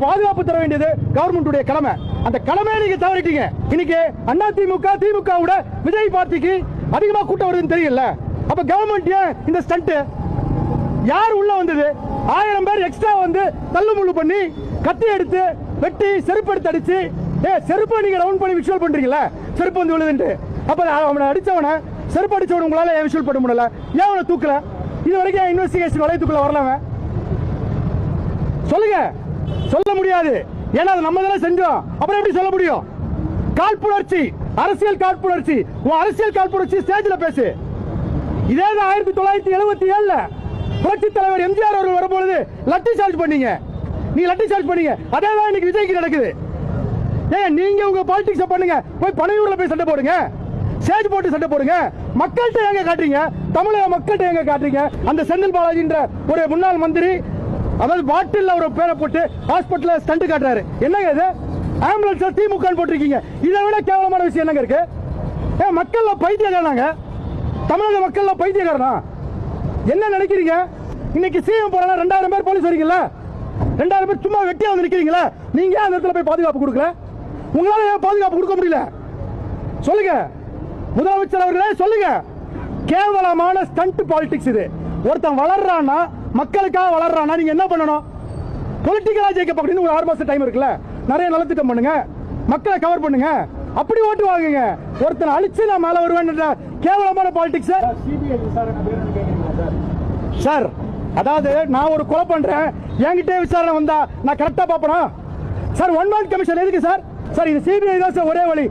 பாதுகாப்பு தர வேண்டியது கவர்மெண்டுடைய கடமை. அந்த கடமையை நீங்க தவறிட்டீங்க. இன்னைக்கு அண்ணா திமுக திமுகவோட விஜய் பார்ட்டிக்கு அதிகமா கூட்டம் வருதுன்னு தெரியல. அப்ப கவர்மெண்ட் இந்த ஸ்டண்ட் யார் உள்ள வந்தது? 1000 பேர் எக்ஸ்ட்ரா வந்து தள்ளுமுள்ளு பண்ணி கத்தி எடுத்து வெட்டி செருப்பு எடுத்து அடிச்சு செருப்பை நீங்க ரவுண்ட் பண்ணி விஷுவல் பண்றீங்களா? செருப்பு வந்து விழுதுன்னு. அப்ப அவனை அடிச்சவனை செருப்பு அடிச்சவன உங்களால ஏன் விஷுவல் பண்ண முடியல? ஏன் அவனை தூக்கல? இது வரைக்கும் இன்வெஸ்டிகேஷன் வளையத்துக்குள்ள வரலாம? சொல்லுங்க. சொல்ல முடியாது. ஏன்னா அது நம்ம தானே செஞ்சோம். அப்புறம் எப்படி சொல்ல முடியும்? காழ்ப்புணர்ச்சி, அரசியல் காழ்ப்புணர்ச்சி. உன் அரசியல் காழ்ப்புணர்ச்சி ஸ்டேஜ்ல பேசு. இதே 1977 புரட்சி தலைவர் எம்ஜிஆர் அவர்கள் வரும்பொழுது லட்டி சார்ஜ் பண்ணீங்க. நீ லட்டி சார்ஜ் பண்ணீங்க. அதே தான் இன்னைக்கு விஜய்க்கு நடக்குது. ஏன் நீங்க உங்க பாலிடிக்ஸ் பண்ணுங்க. போய் பனையூர்ல போய் சண்டை போடுங்க. சேஜ் போட்டு சண்டை போடுங்க. மக்கள்கிட்ட எங்க காட்டுறீங்க? தமிழக மக்கள்கிட்ட எங்க காட்டுறீங்க? அந்த செந்தில் பாலாஜின்ற ஒரு முன்னாள் மந்திரி அதாவது பாட்டில் ஒரு பேரை போட்டு ஹாஸ்பிட்டல் ஸ்டண்ட் காட்டுறாரு. என்னங்க இது? ஆம்புலன்ஸ் திமுக போட்டிருக்கீங்க. இதை விட கேவலமான விஷயம் என்னங்க இருக்கு? மக்கள்ல பைத்தியக்காரனாங்க. தமிழக மக்கள்ல பைத்தியக்காரனா? என்ன நினைக்கிறீங்க? இன்னைக்கு சிஎம் போறாங்க 2000 பேர் போலீஸ் வரீங்களா? 2000 பேர் சும்மா வெட்டியா வந்து நிக்கிறீங்களா? நீங்க அந்த இடத்துல போய் பாதுகாப்பு கொடுக்கல. உங்களால ஏன் பாதுகாப்பு கொடுக்க முடியல? சொல்லுங்க முதலமைச்சர் அவர்களே, சொல்லுங்க. கேவலமான ஸ்டண்ட் பாலிடிக்ஸ் இது. ஒருத்தன் வளர்றானா மக்களுக்காக வளர்றானா நீங்க என்ன பண்ணணும்? பொலிட்டிக்கலா ஜெயிக்க அப்படின்னு ஒரு 6 மாசம் டைம் இருக்குல்ல. நிறைய நலத்திட்டம் பண்ணுங்க, மக்களை கவர் பண்ணுங்க, அப்படி ஓட்டு வாங்குங்க. ஒருத்தனை அழிச்சு நான் மேல வருவேன் கேவலமான பாலிடிக்ஸ் சார். அதாவது நான் ஒரு கொலை பண்றேன், என்கிட்ட விசாரணை வந்தா நான் கரெக்டா பாப்பனா சார்? 1 man கமிஷன் எதுக்கு சார்? சார் இது சிபிஐ தான் சார் ஒரே வழி.